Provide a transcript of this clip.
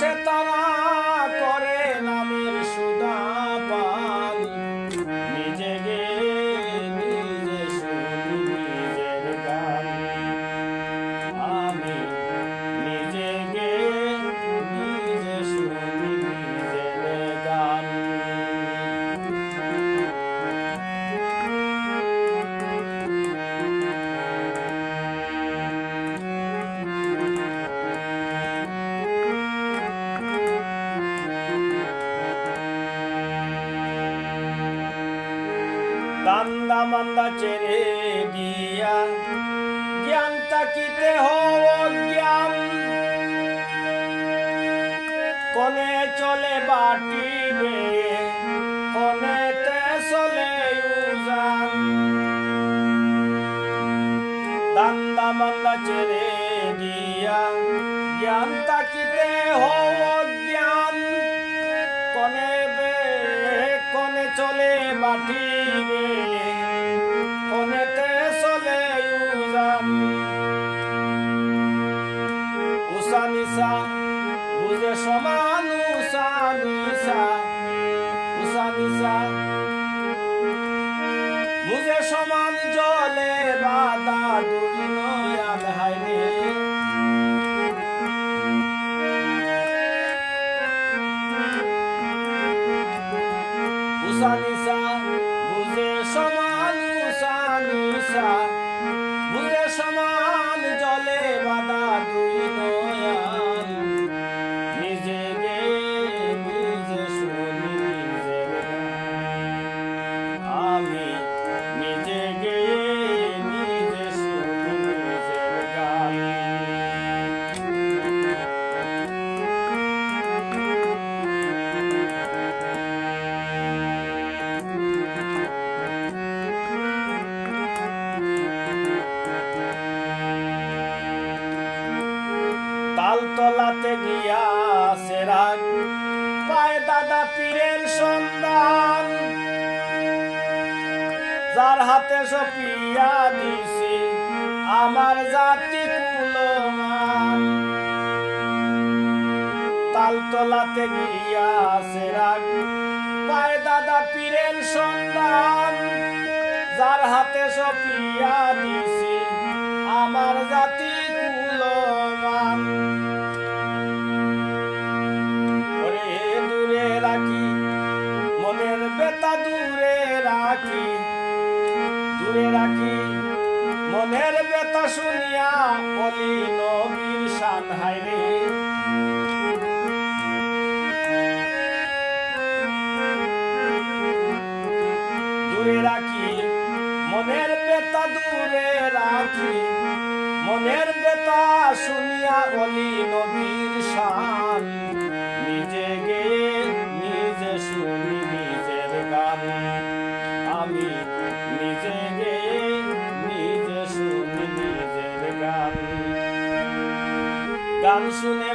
সে তারা করে নামের সুদা পানি নিজে গে নিজে শুনি নিজের গান আমি নিজে গে নিজে শুনি নিজের গান দান্দা মান্দা চেরে দিয়া জ্ঞান তাকিতে জ্ঞান কোনে চলে বাটিবে কোনেতে চলে উজান দান্দা মান্দা চেরে দিয়া জ্ঞান তাকিতে জ্ঞান কোনে চলে বাটিবে কোনেতে চলে উজান উষা নিশা বুঝে সমান উষা নিশা উষা নিশা বুঝে সমান জলে বাদা দুই নয়াল হাইরে উষা নিশা বুঝে সমান উষা নিশা বুঝে সমান জলে বাদা দুই নয়াল নিজে গে নিজে শুনি নিজের আমি নিজে গে নিজে শুনি নিজের গান তালতলাতে গিয়া সেরাগ পায় দাদা পীরের সন্ধান যার হাতে সপিয়া দিছি আমার জাতি কুলমান তালতলাতে গিয়া সেরাগ পায় দাদা পীরের সন্ধান যার হাতে সপিয়া দিছি আমার জাতি কুলমান ওরে দূরে রাখি মনের বেতা দূরে রাখি মনের বেতা শুনিয়া বলি নবীর শান হায়রে দূরে রাখি মনের বেতা দূরে রাখি মনের বেতা শুনিয়া বলি নবীর শান নিজে গে নিজে শুনি নিজের গান আমি নিজে গে নিজে শুনি নিজের গান গান শুনে